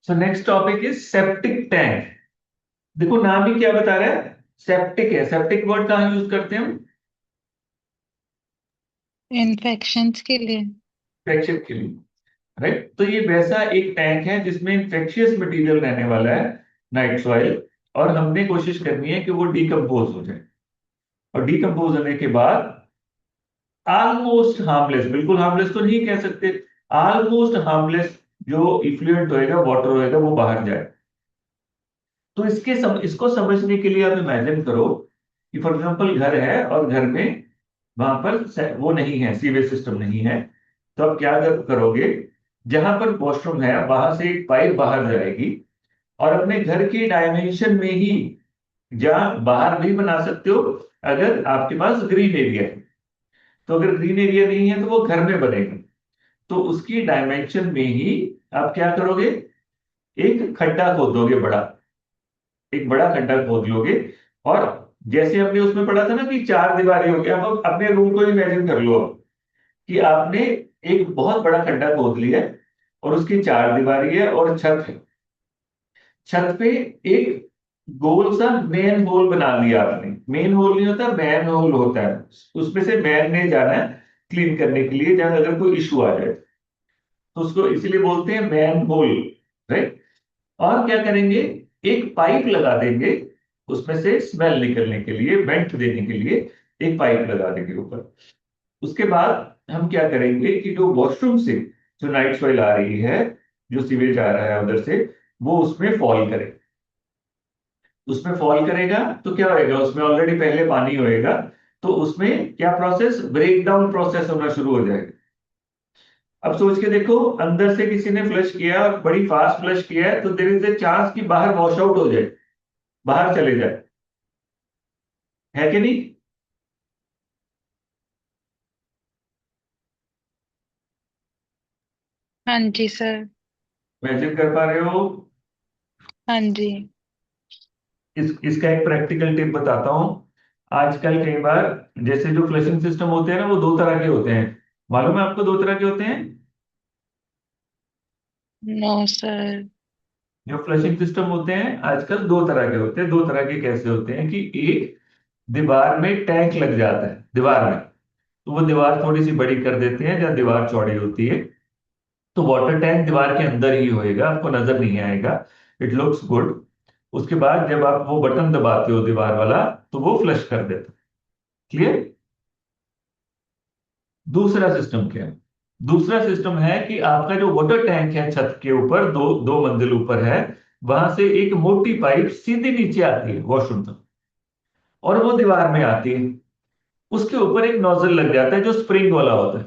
So next topic is septic tank. देखो नाम ही क्या बता रहा है, सेप्टिक है। सेप्टिक वर्ड कहाँ यूज करते हैं हम? इन्फेक्शंस के लिए। इन्फेक्शन के लिए, राइट। तो ये वैसा एक टैंक है जिसमें इन्फेक्शियस मटेरियल रहने वाला है, नाइट सॉइल। और हमने कोशिश करनी है कि वो डिकम्पोज हो जाए, और डिकम्पोज होने के बाद ऑलमोस्ट हार्मलेस, बिल्कुल हार्मलेस तो नहीं कह सकते, ऑलमोस्ट हार्मलेस जो इफ्लुएंट होएगा, वाटर होएगा, वो बाहर जाए। तो इसको समझने के लिए आप इमेजिन करो कि फॉर एग्जांपल घर है, और घर में वहां पर वो नहीं है, सीवेज सिस्टम नहीं है। तो आप क्या करोगे, जहां पर वॉशरूम है वहां से एक पाइप बाहर जाएगी, और अपने घर के डायमेंशन में ही, जहां बाहर भी बना सकते हो अगर आपके पास ग्रीन एरिया है। तो अगर ग्रीन एरिया नहीं है तो वो घर में बनेगा। तो उसकी डायमेंशन में ही आप क्या करोगे, एक खड्डा खोदोगे, बड़ा, एक बड़ा खड्डा खोद लोगे। और जैसे हमने उसमें पढ़ा था ना कि चार दीवारी हो गया, अब अपने रूम को इमेजिन कर लो अब, कि आपने एक बहुत बड़ा खड्डा खोद लिया है, और उसकी चार दीवारी है और छत है। छत पे एक गोल सा मेन होल बना लिया आपने। मेन होल नहीं होता, मैन होल होता है। उसमें से मैन ने जाना है क्लीन करने के लिए, जहां अगर कोई इशू आ जाए। तो उसको इसीलिए बोलते हैं मैन होल, राइट। और क्या करेंगे, एक पाइप लगा देंगे उसमें से स्मेल निकलने के लिए, वेंट देने के लिए एक पाइप लगा देंगे ऊपर। उसके बाद हम क्या करेंगे कि जो वॉशरूम से जो नाइट सॉइल आ रही है, जो सीवेज आ रहा है उधर से, वो उसमें फॉल करे। उसमें फॉल करेगा तो क्या होएगा, उसमें ऑलरेडी पहले पानी होएगा। तो उसमें क्या प्रोसेस, ब्रेक डाउन प्रोसेस होना शुरू हो जाएगा। अब सोच के देखो, अंदर से किसी ने फ्लश किया और बड़ी फास्ट फ्लश किया है, तो देयर इज ए चांस कि बाहर वॉश आउट हो जाए, बाहर चले जाए, है कि नहीं? हाँ जी सर। इमेजिन कर पा रहे हो? हाँ जी। इसका एक प्रैक्टिकल टिप बताता हूँ। आजकल कई बार जैसे जो फ्लशिंग सिस्टम होते हैं ना, वो दो तरह के होते हैं। मालूम है आपको दो तरह के होते हैं? No sir. जो फ्लशिंग सिस्टम होते हैं आजकल दो तरह के होते हैं। दो तरह के कैसे होते हैं कि एक, दीवार में टैंक लग जाता है दीवार में, तो वो दीवार थोड़ी सी बड़ी कर देते हैं जहाँ दीवार चौड़ी होती है। तो वाटर टैंक दीवार के अंदर ही होएगा, आपको नजर नहीं आएगा, इट लुक्स गुड। उसके बाद जब आप वो बटन दबाते हो दीवार वाला, तो वो फ्लश कर देता है। क्लियर? दूसरा सिस्टम क्या है? दूसरा सिस्टम है कि आपका जो वाटर टैंक है छत के ऊपर, दो दो मंजिल ऊपर है, वहां से एक मोटी पाइप सीधी नीचे आती है वॉशरूम तक, और वो दीवार में आती है। उसके ऊपर एक नोजल लग जाता है जो स्प्रिंग वाला होता है।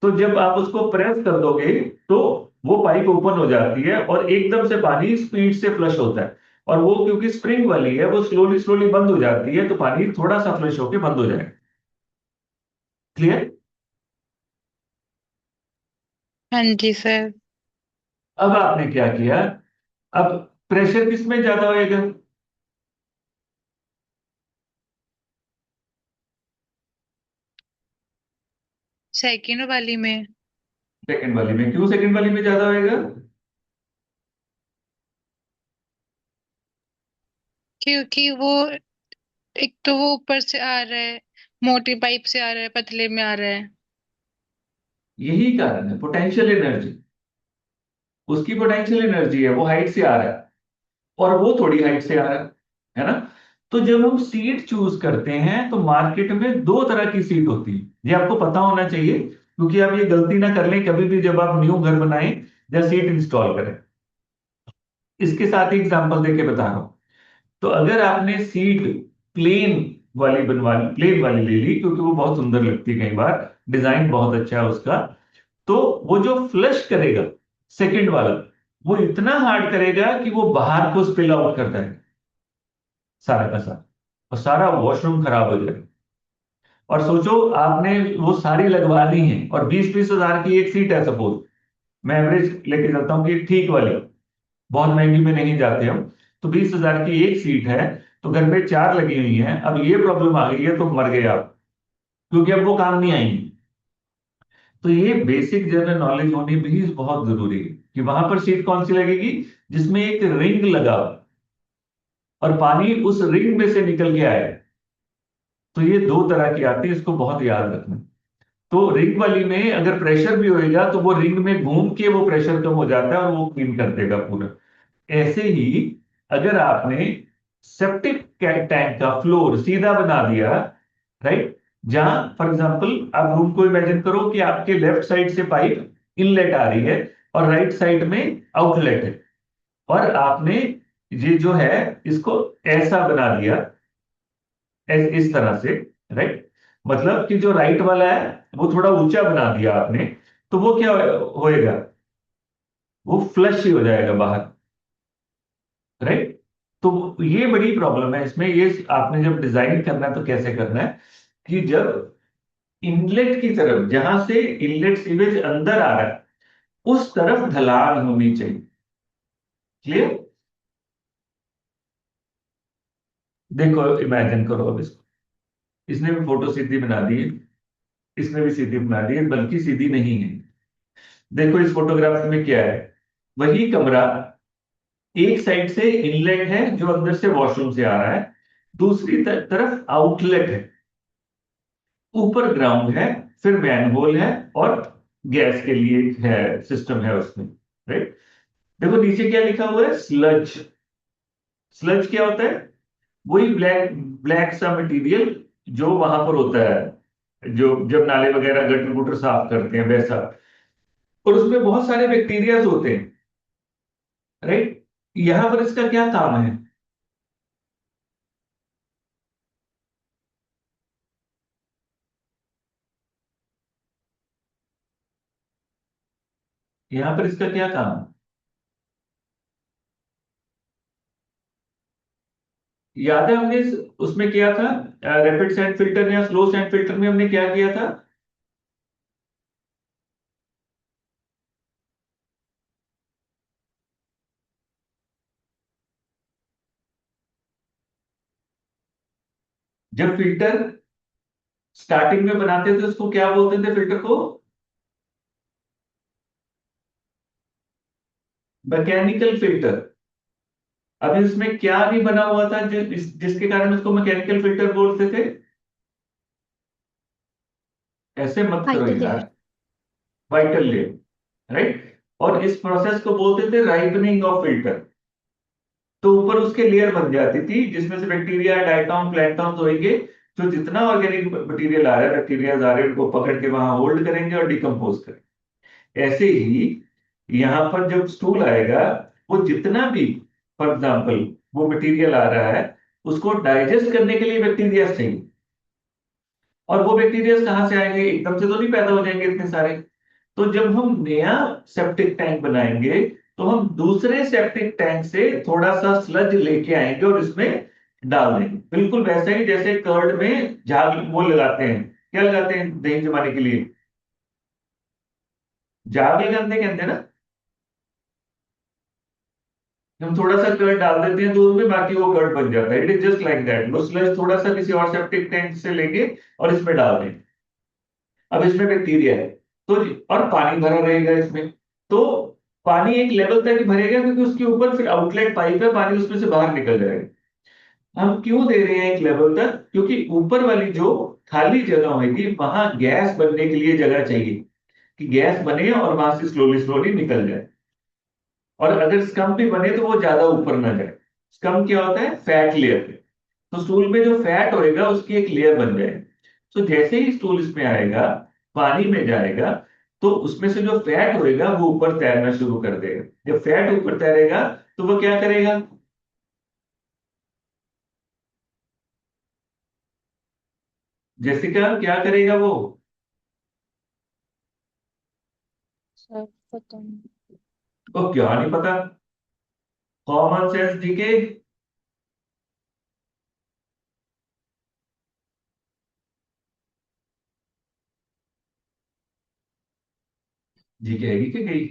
तो जब आप उसको प्रेस कर दोगे, तो वो पाइप ओपन हो जाती है और एकदम से पानी स्पीड से फ्लश होता है। और वो क्योंकि स्प्रिंग वाली है, वो स्लोली स्लोली बंद हो जाती है, तो पानी थोड़ा सा फ्लश होके बंद हो जाएगा। क्लियर? हाँ जी सर। अब आपने क्या किया, अब प्रेशर किस में ज्यादा होएगा? सेकेंड वाली में। सेकंड वाली में। क्यों सेकंड वाली में ज्यादा होएगा? क्योंकि वो एक तो वो ऊपर से आ रहा है, मोटी पाइप से आ रहा है, पतले में आ रहा है। यही कारण है, पोटेंशियल एनर्जी। उसकी पोटेंशियल एनर्जी है, वो हाइट से आ रहा है, और वो थोड़ी हाइट से आ रहा है ना। तो जब हम सीट चूज करते हैं, तो मार्केट में दो तरह की सीट होती है। ये आपको पता होना चाहिए, क्योंकि आप ये गलती ना कर लें कभी भी जब आप न्यू घर बनाएं या सीट इंस्टॉल करें। इसके साथ ही एग्जांपल देके बता रहा हूं। तो अगर आपने सीट प्लेन वाली बनवा प्लेन वाली ले ली, क्योंकि वो बहुत सुंदर लगती है, कई बार डिजाइन बहुत अच्छा है उसका, तो वो जो फ्लश करेगा सेकंड वाला, वो इतना हार्ड करेगा कि वो बाहर को स्पिल आउट करता है सारा का सारा, और सारा वॉशरूम खराब हो जाएगा। और सोचो आपने वो सारी लगवा दी है, और 20-20 हजार की एक सीट है सपोज, मैं एवरेज लेके चलता हूँ कि ठीक वाली, बहुत महंगी में नहीं जाते हम। तो 20 हजार की एक सीट है, तो घर में चार लगी हुई हैं। अब ये प्रॉब्लम आ गई है तो मर गए आप, क्योंकि अब वो काम नहीं आएंगी। तो ये बेसिक जनरल नॉलेज होनी भी बहुत जरूरी है कि वहां पर सीट कौन सी लगेगी जिसमें एक रिंग लगा हो और पानी उस रिंग में से निकल के आए। तो ये दो तरह की आती है, इसको बहुत याद रखना। तो रिंग वाली में अगर प्रेशर भी होएगा तो वो रिंग में घूम के वो प्रेशर कम हो जाता है और वो क्लीन कर देगा पूरा। ऐसे ही अगर आपने सेप्टिक टैंक का फ्लोर सीधा बना दिया, राइट, जहां फॉर एग्जांपल आप रूम को इमेजिन करो कि आपके लेफ्ट साइड से पाइप इनलेट आ रही है और राइट साइड में आउटलेट है, और आपने ये जो है इसको ऐसा बना दिया, इस तरह से, राइट, मतलब कि जो राइट वाला है वो थोड़ा ऊंचा बना दिया आपने, तो वो क्या होएगा, वो फ्लश ही हो जाएगा बाहर, राइट। तो ये बड़ी प्रॉब्लम है इसमें, ये आपने जब डिजाइन करना है तो कैसे करना है कि जब इनलेट की तरफ, जहां से इनलेट सीवेज अंदर आ रहा है, उस तरफ ढलान होनी चाहिए। क्लियर? देखो इमेजिन करो अब इसको, इसने भी फोटो सीधी बना दी है, इसने भी सीधी बना दी है, बल्कि सीधी नहीं है। देखो इस फोटोग्राफ में क्या है, वही कमरा, एक साइड से इनलेट है जो अंदर से वॉशरूम से आ रहा है, दूसरी तरफ आउटलेट है, ऊपर ग्राउंड है, फिर मैनहोल है, और गैस के लिए है सिस्टम है उसमें, राइट। देखो नीचे क्या लिखा हुआ है, स्लज। स्लज क्या होता है, वही ब्लैक ब्लैक सा मटेरियल जो वहां पर होता है, जो जब नाले वगैरह गटर गुटर साफ करते हैं वैसा, और उसमें बहुत सारे बैक्टीरिया होते हैं, राइट। यहां पर इसका क्या काम है, यहां पर इसका क्या काम है? याद है हमने उसमें किया था, रैपिड सैंड फिल्टर या स्लो सैंड फिल्टर में हमने क्या किया था? जब फिल्टर स्टार्टिंग में बनाते थे उसको क्या बोलते थे, फिल्टर को? Mechanical filter. अभी उसमें क्या नहीं बना हुआ था जिसके कारण उसको मैकेनिकल फिल्टर बोलते थे? ऐसे मत करो फाइटल यार। लेयर। Vital layer, right. और इस प्रोसेस को बोलते थे राइपनिंग ऑफ फिल्टर। तो ऊपर उसके लेयर बन जाती थी जिसमें से बैक्टीरिया, डायटॉम, प्लैंटॉन होंगे, जो जितना ऑर्गेनिक मटेरियल आ रहा है, बैक्टीरिया आ रहे हैं, उनको पकड़ के वहां होल्ड करेंगे और डिकम्पोज करेंगे। ऐसे ही यहां पर जब स्टूल आएगा, वो जितना भी फॉर एग्जाम्पल वो मटेरियल आ रहा है, उसको डाइजेस्ट करने के लिए बैक्टीरिया चाहिए। और वो बैक्टीरिया कहाँ से आएंगे, एकदम से तो नहीं पैदा हो जाएंगे इतने सारे। तो जब हम नया सेप्टिक टैंक बनाएंगे तो हम दूसरे सेप्टिक टैंक से थोड़ा सा स्लज लेके आएंगे और इसमें डाल देंगे, बिल्कुल वैसा ही जैसे कर्ड में झाग वो लगाते हैं, क्या लगाते हैं दही जमाने के लिए, झाग लगाते कहते हैं ना। हम थोड़ा सा कर्ड डाल देते हैं दूध में, बाकी वो कर्ड बन जाता है। It is just like that, वो स्लज थोड़ा सा किसी और सेप्टिक टैंक से लेंगे और इसमें डाल देंगे। अब इसमें बैक्टीरिया है, तो और पानी भरा रहेगा इसमें, तो पानी एक लेवल तक ही भरेगा क्योंकि उसके ऊपर फिर आउटलेट पाइप है, पानी उसमें से बाहर निकल जाएगा। हम क्यों दे रहे हैं एक लेवल तक, क्योंकि ऊपर वाली जो खाली जगह होगी वहां गैस बनने के लिए जगह चाहिए, कि गैस बने और वहां से स्लोली स्लोली निकल जाए। और अगर स्कम भी बने तो वो ज्यादा ऊपर ना जाए। स्कम क्या होता है, फैट लेयर। तो स्टूल में जो फैट होएगा उसकी एक लेयर बन जाएगी। तो जैसे ही स्टूल इसमें आएगा, पानी में जाएगा, तो उसमें से जो फैट होएगा वो ऊपर तैरना शुरू कर देगा। जब फैट ऊपर तैरेगा तो वो क्या करेगा, जैसिका क्या करेगा वो? सर पता नहीं। वो क्या नहीं पता, कॉमन सेंस जीके। जीके हैगी कि गई?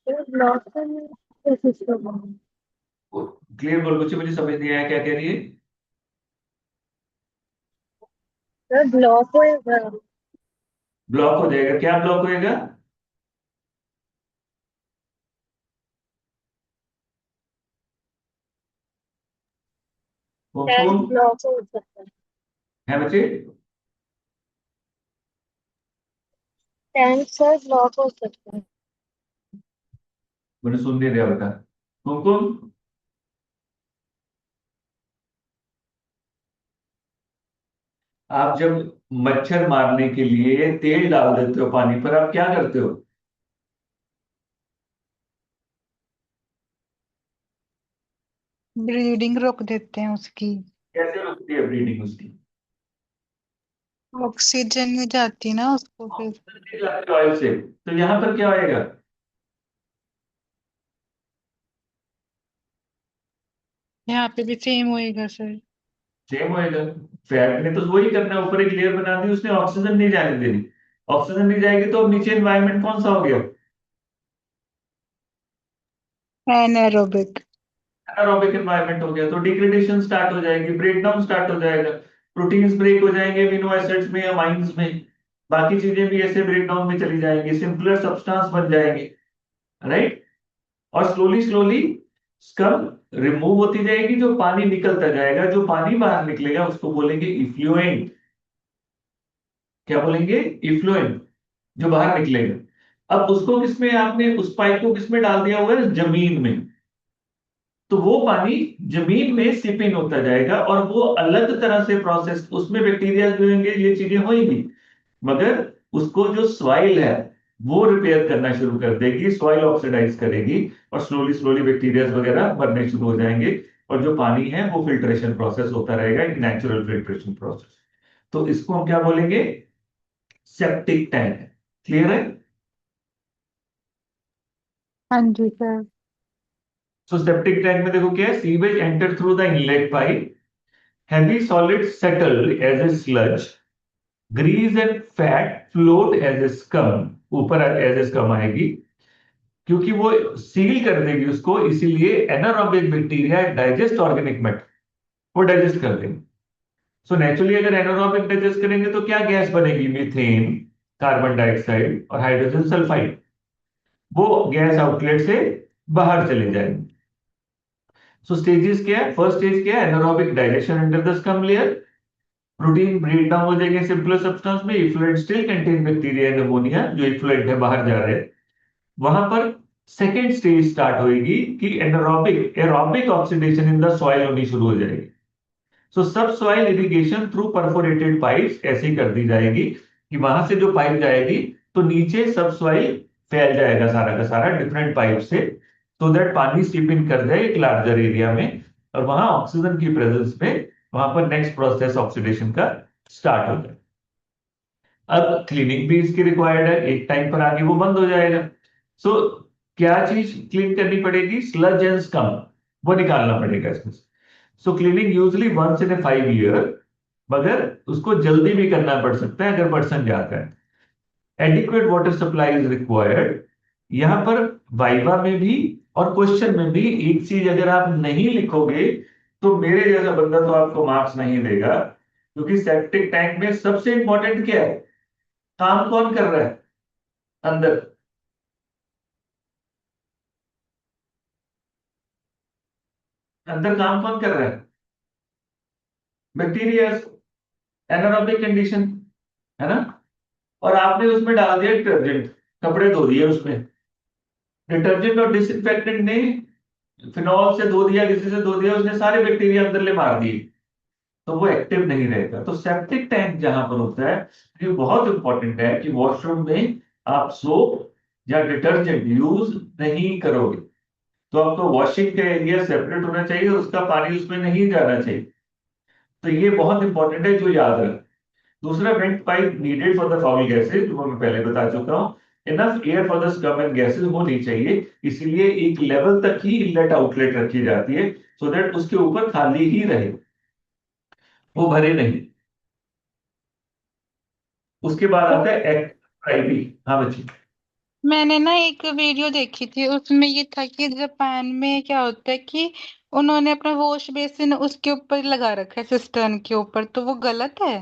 सर ब्लॉसम में सिस्टम है। क्लियर बोल, कुछ मुझे समझ नहीं आया क्या कह रही है। सर ब्लॉक होएगा। ब्लॉक हो जाएगा। क्या ब्लॉक होएगा? कौन टैंक कौन ब्लॉक हो सकता है। है बच्चे? टैंक सर ब्लॉक हो सकता है। मैंने सुन नहीं दिया बेटा। कौन कौन? आप जब मच्छर मारने के लिए तेल डाल देते हो पानी पर, आप क्या करते हो? ब्रीडिंग रोक देते हैं उसकी। कैसे रुकती है ब्लीडिंग उसकी? ऑक्सीजन में जाती ना उसको फिर। ऑयल से। तो यहाँ पर क्या होएगा? यहाँ पे भी सेम होएगा सर। सेम होएगा। फैट ने तो वही करना है, ऊपर एक लेयर बना दी उसने, ऑक्सीजन नहीं जाने देनी। ऑक्सीजन नहीं जाएगी तो अब नीचे एनवायरनमेंट कौन सा हो गया? एनारोबिक। एनारोबिक एनवायरनमेंट हो गया, तो डिग्रेडेशन स्टार्ट हो जाएगी, ब्रेकडाउन स्टार्ट हो जाएगा। प्रोटीन्स ब्रेक हो जाएंगे अमीनो एसिड्स में, अमाइंस में। बाकी चीजें भी ऐसे ब्रेकडाउन में चली जाएंगी, सिंपलर सब्सटेंस बन जाएंगे। राइट। और स्लोली स्लोली स्कम रिमूव होती जाएगी, जो पानी निकलता जाएगा, जो पानी बाहर निकलेगा उसको बोलेंगे इफ्लुएंट। क्या बोलेंगे? इफ्लुएंट। जो बाहर निकलेगा। अब उसको किसमें, आपने उस पाइप को किसमें डाल दिया हुआ है? जमीन में। तो वो पानी जमीन में सिप इन होता जाएगा और वो अलग तरह से प्रोसेस, उसमें बैक्टीरिया जो होंगे, ये चीजें होंगी, मगर उसको जो सॉइल है वो रिपेयर करना शुरू कर देगी, सॉइल ऑक्सीडाइज करेगी, और स्लोली स्लोली बैक्टीरिया वगैरह बनने शुरू हो जाएंगे। और जो पानी है वो फिल्ट्रेशन प्रोसेस होता रहेगा, एक नेचुरल फिल्ट्रेशन प्रोसेस। तो इसको हम क्या बोलेंगे? Septic tank. क्लियर है? हाँ जी सर। सो सेप्टिक टैंक में देखो क्या है, sewage enter through the inlet pipe, heavy solids settle as a sludge, grease and fat float as a scum, ऊपर एज ए स्कम आएगी, क्योंकि वो सील कर देगी उसको, इसीलिए anaerobic bacteria digest organic matter, वो डाइजेस्ट कर देंगे। सो नेचुरली अगर एनारोबिक डाइजेस्ट करेंगे तो क्या गैस बनेगी? मीथेन, कार्बन डाइऑक्साइड और हाइड्रोजन सल्फाइड। वो गैस आउटलेट से बाहर चले जाएंगे। सो स्टेजेस क्या है? फर्स्ट स्टेज क्या है? Anaerobic digestion under the scum layer, protein break down हो जाएंगे सिंपलर सब्सटेंस में, effluent still contain bacteria and ammonia, जो इफ्लुएंट है बाहर जा रहे हैं। वहां पर सेकेंड स्टेज स्टार्ट होगी कि anaerobic aerobic oxidation in the soil होनी शुरू हो जाएगी। सो सब soil irrigation through perforated pipes ऐसी कर दी जाएगी कि वहां से जो पाइप जाएगी तो नीचे सब सॉइल फैल जाएगा सारा का सारा डिफरेंट पाइप से, so दैट पानी स्टीप इन कर जाए एक लार्जर एरिया में, और वहां ऑक्सीजन की प्रेजेंस में वहां पर नेक्स्ट प्रोसेस ऑक्सीडेशन का स्टार्ट हो जाए। अब क्लीनिंग भी इसकी रिक्वायर्ड है, एक टाइम पर आगे वो बंद हो जाएगा। सो क्या चीज क्लीन करनी पड़ेगी? स्लज एंड स्कम, वो निकालना पड़ेगा इसमें। So cleaning usually once in a 5 year, मगर उसको जल्दी भी करना पड़ सकता है अगर पर्सन जाता है। Adequate water supply is required. यहां पर वाइवा में भी और क्वेश्चन में भी एक चीज अगर आप नहीं लिखोगे तो मेरे जैसा बंदा तो आपको मार्क्स नहीं देगा, क्योंकि सेप्टिक टैंक में सबसे इंपॉर्टेंट क्या है? काम कौन कर रहा है अंदर? अंदर काम कौन कर रहा है? बैक्टीरिया, एनारोबिक कंडीशन, है ना? और आपने उसमें डाल दिया डिटर्जेंट, कपड़े धो दिए उसमें, डिटर्जेंट और डिसइंफेक्टेंट ने फिनॉल से धो दिया, किसी से धो दिया, उसने सारे बैक्टीरिया अंदर ले मार दिए, तो वो एक्टिव नहीं रहेगा। तो सेप्टिक टैंक जहां पर होता है, ये बहुत इंपॉर्टेंट है कि वॉशरूम में आप सोप या डिटर्जेंट यूज नहीं करोगे। तो आपको वॉशिंग का एरिया सेपरेट होना चाहिए, उसका पानी उसमें नहीं जाना चाहिए। तो ये बहुत इंपॉर्टेंट है, जो याद रख। दूसरा, went pipe needed for the foul gases, जो मैं पहले बता चुका हूं। Enough air for the scum and gases होनी चाहिए, इसलिए एक लेवल तक ही इनलेट आउटलेट रखी जाती है, सो दैट उसके ऊपर खाली ही रहे, वो भरे नहीं। उसके बाद आता है एक्ट। हाँ बच्ची। मैंने ना एक वीडियो देखी थी, उसमें ये था कि जापान में क्या होता है कि उन्होंने अपना वॉश बेसिन उसके ऊपर लगा रखा है, सिस्टर्न के ऊपर, तो वो गलत है।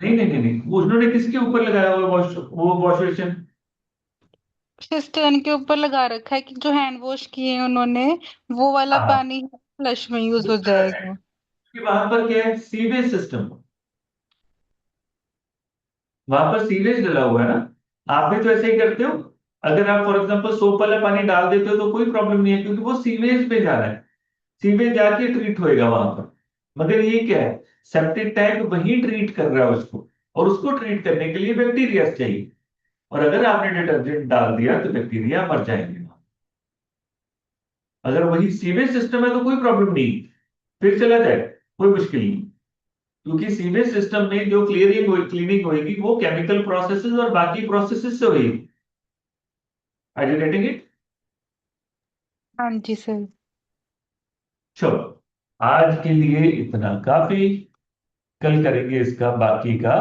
नहीं नहीं नहीं नहीं, वो उन्होंने किसके ऊपर लगाया हुआ वॉश, वो वॉश बेसिन? सिस्टर्न के ऊपर लगा रखा है कि जो हैंड वॉश किए हैं उन्होंने, वो वाला हाँ, पानी फ्लश में यूज हो उसका है। जाएगा। क्योंकि वहां पर क्या है, सीवेज सिस्टम, वहां पर सीवेज डला हुआ है ना। आप भी तो ऐसे ही करते हो। अगर आप फॉर एग्जांपल सोप वाला पानी डाल देते हो तो कोई प्रॉब्लम नहीं है, क्योंकि वो सीवेज में जा रहा है, सीवेज जाके ट्रीट होएगा वहां पर। मगर ये क्या है, सेप्टिक टैंक वही ट्रीट कर रहा है उसको, और उसको ट्रीट करने के लिए बैक्टीरिया चाहिए। और अगर आपने डिटर्जेंट डाल दिया तो बैक्टीरिया मर जाएंगे। अगर वही सीवेज सिस्टम है तो कोई प्रॉब्लम नहीं, फिर चला जाए, कोई मुश्किल नहीं। क्योंकि सीवेज सिस्टम में जो क्लीनिंग होगी वो केमिकल प्रोसेसेस और बाकी प्रोसेसेस से होगी। Are you getting it? हाँ जी सर। चलो, आज के लिए इतना काफी। कल करेंगे इसका बाकी का